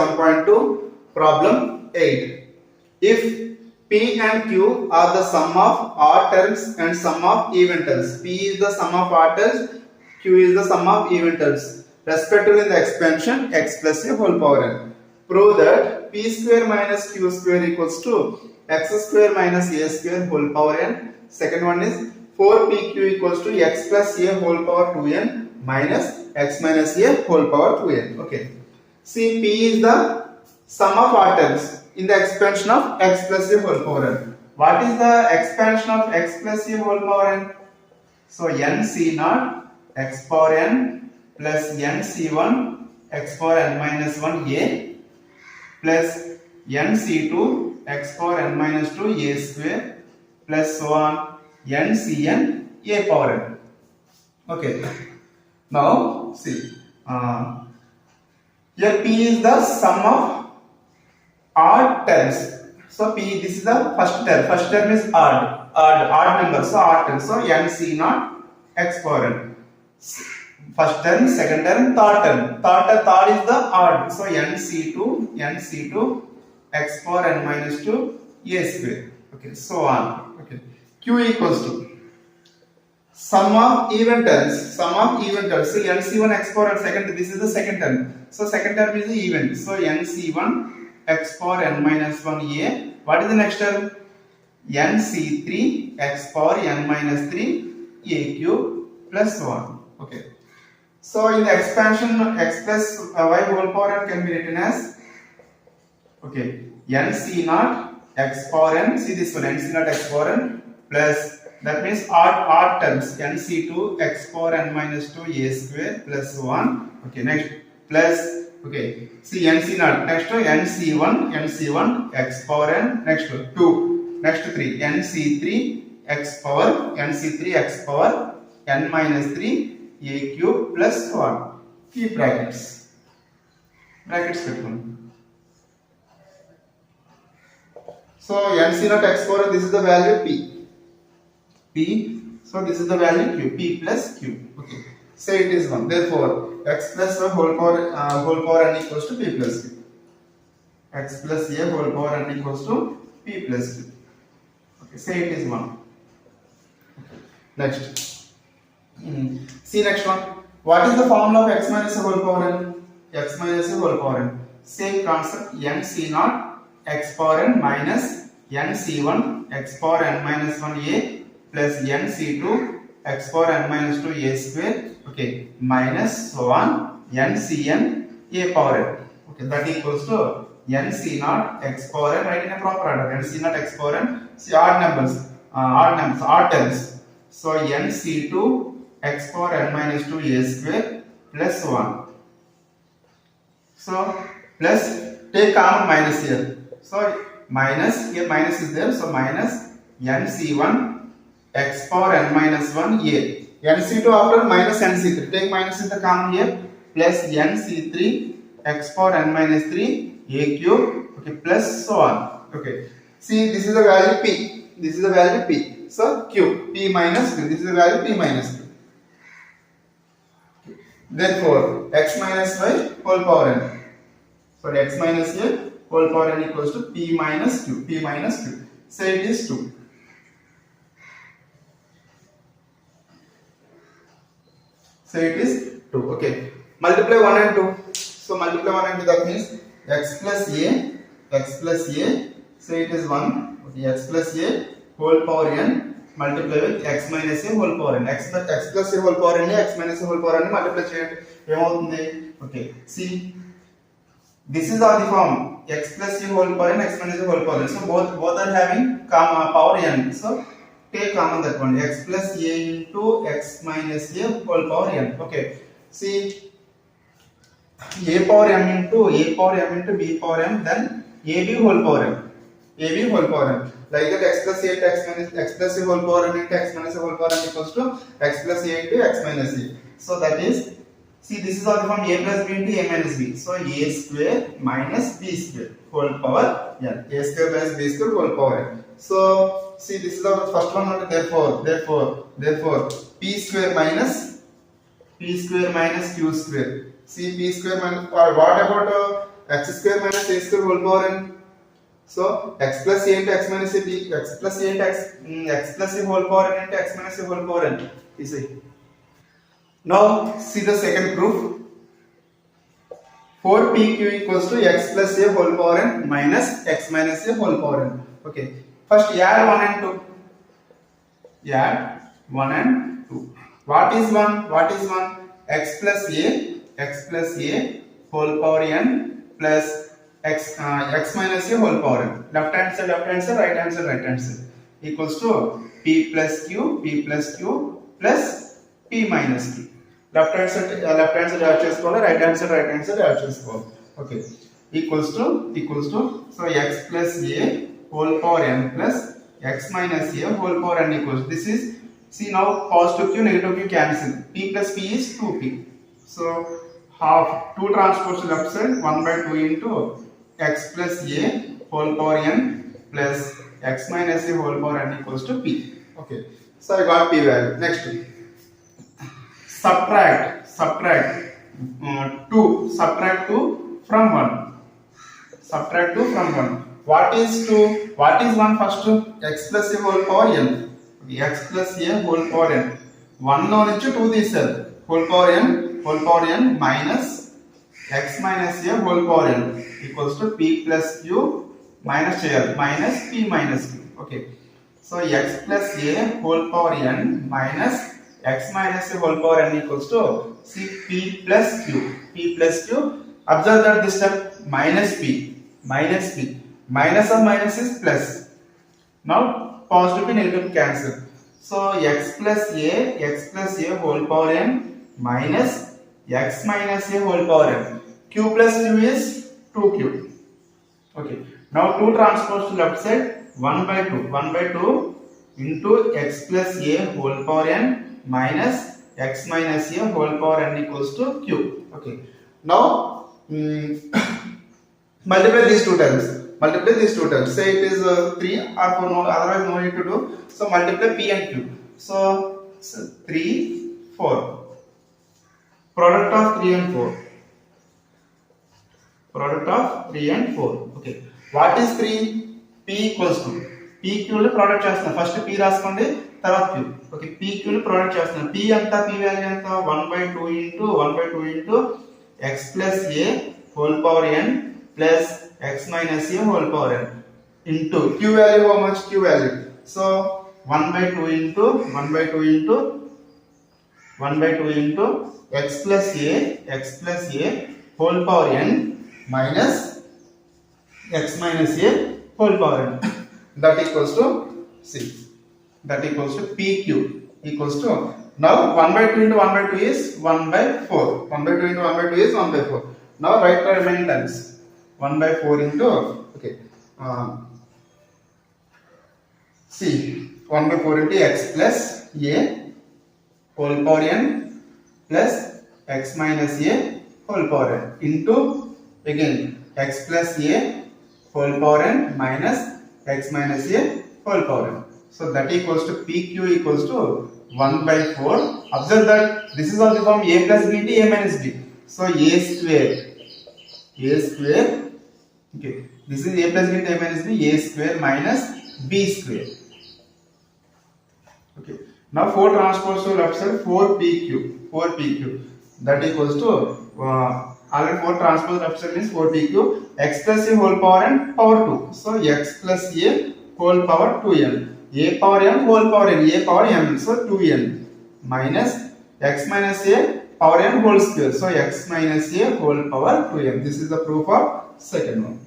7.2, problem 8. If P and Q are the sum of odd terms and sum of even terms, P is the sum of odd terms, Q is the sum of even terms, respectively in the expansion x plus a whole power n. Prove that P square minus Q square equals to x square minus a square whole power n. Second one is 4pq equals to x plus a whole power 2n minus x minus a whole power 2n. Okay. See, P is the sum of odd terms in the expansion of x plus a whole power n. What is the expansion of x plus a whole power n? So n c naught x power n plus n c1 x power n minus 1 a plus n c2 x power n minus 2 a square plus so on n cn a power n. Okay. Now see, here P is the sum of odd terms. So P, this is the first term. First term is odd number. So odd term. So n c naught x power n. First term, second term, third term. Third is the odd. So n c2 x power n minus 2 a square. Okay. So on. Okay. Q equals to sum of even terms. So nc1 x power n second. This is the second term. So second term is the even. So nc1 x power n minus 1 a. What is the next term? nc3 x power n minus 3 a cube plus 1. Okay. So in the expansion, x plus y whole power n can be written as, okay, nc naught x power n. See this one, nc naught x power n plus, that means odd terms, nc2 x power n minus 2 a square plus 1. Okay, next plus, okay, see nc naught, next to nc1 x power n, next to 2, next to 3 nc3 x power n minus 3 a cube plus 1. Keep brackets పెట్టుకోండి. So nc naught x power n, this is the value P. So this is the value Q, P plus Q. Okay. Say it is 1. Therefore, x plus a whole power n equals to P plus Q. X plus a whole power n equals to P plus Q. Okay. Say it is 1. Okay. Next. See next one. What is the formula of x minus a whole power n? X minus a whole power n. Same concept. n c naught x power n minus n c1 x power n minus 1 a plus n c2 x power n minus 2 a square. Okay, minus so on n cn a power n. Okay, that equals to n c naught x power n. Write in a proper order. N c naught x power n. See odd terms. So n c2 x power n minus 2 a square plus 1. So plus, take common minus here. So minus, here minus is there. So minus n c1 x power n minus 1 a. n c2 after minus n c3. Take minus in the common here. Plus n c3 x power n minus 3 a cube. Okay, plus so on. Okay. See, this is the value P. This is the value P. So Q. P minus Q. This is the value P minus Q. Therefore, x minus y whole power n. So x minus a whole power n equals to P minus Q. P minus Q. Say it is 2. Say it is 2. Okay. Multiply 1 and 2. So multiply 1 and 2, that means x plus a. Say it is 1. Okay. X plus a whole power n. Multiply with x minus a whole power n. X plus a whole power n, x minus a whole power n multiply చేయండి ఏమవుతుంది? Okay, see, this is all the form x plus a whole power n, x minus a whole power n. So both are having power n. So take common that one, x plus a into x minus a whole power n. Okay, see, a power m into b power m, then ab whole power m. Like that, x plus a into x plus a whole power n into x minus a whole power n equals to x plus a into x minus a. So that is, see, this is all the form a plus b into a minus b. So a square minus b square whole power n. A square minus b square whole power n. So see, this is our first one. Therefore p square minus q square. See, p square minus, what about x square minus a square whole power n. So x plus a into x minus a b, x plus a into x plus a whole power n into x minus a whole power n. You see. Now see the second proof. 4pq equals to x plus a whole power n minus x minus a whole power n. Okay. First add 1 and 2. Add 1 and 2. What is 1? What is 1? X plus a whole power n plus x minus a whole power n. Left hand side, right hand side, right hand side equals to p plus q plus p minus q. Left hand side add చేసుకోవాలి, right hand side add చేసుకోవాలి. Okay, equals to so x plus a whole power n plus x minus a whole power n equals, this is, see now positive q negative q cancel, p plus p is 2p, so half 2 transpose left side 1 by 2 into x plus a whole power n plus x minus a whole power n equals to p. Okay, so I got p value. Next, subtract 2 from 1. Subtract 2 from 1. What is 2? What is 1 first? X plus a whole power n. X plus a whole power n. 1 లో నుంచి 2 తీశారు. whole power n minus x minus a whole power n equals to p plus q minus చేయాలి, minus p minus q. Okay. So x plus a whole power n minus x minus a whole power n equals to, see, p plus q. Observe that this step minus p. Minus of minus is plus. Now positive and negative cancel. So x plus a whole power n minus x minus a whole power n. Q plus q is 2q. Okay. Now 2 transpose to left side 1 by 2 into x plus a whole power n minus x minus a whole power n equals to q. Okay. Now multiply these two terms. Say it is 3 or 4, no, otherwise no need to do. So multiply p and q. So 3, 4. Product of 3 and 4. Okay. What is 3? P equals to, p q లో product చేస్తున్నాం. First p రాసుకోండి, తర్వాత q. Okay, p q లో product చేస్తున్నాం. p అంతా, p value ఎంత? 1 by 2 into x plus a whole power n plus x minus a whole power n into q value. How much? Q value. So 1 by 2 into x plus a whole power n minus x minus a whole power n. That equals to, see, that equals to pq equals to, now 1 by 2 into 1 by 2 is 1 by 4. 1 by 2 into 1 by 2 is 1 by 4. Now write the remaining terms. 1 by 4 into, okay, see, 1 by 4 into x plus a whole power n plus x minus a whole power n into, again, x plus a whole power n minus x minus a whole power n. So that equals to pq equals to 1 by 4. Observe that this is also from a plus b to a minus b. So a square. Okay, this is a plus b to a minus b. A square minus b square. Okay. Now 4 transpose to left side 4pq. That equals to already 4 transpose left side means 4pq. X plus a whole power n power 2. So x plus a whole power 2n. A power m whole power n. A power m. So 2n minus x minus a power n whole square. So x minus a whole power 2n. This is the proof of second one.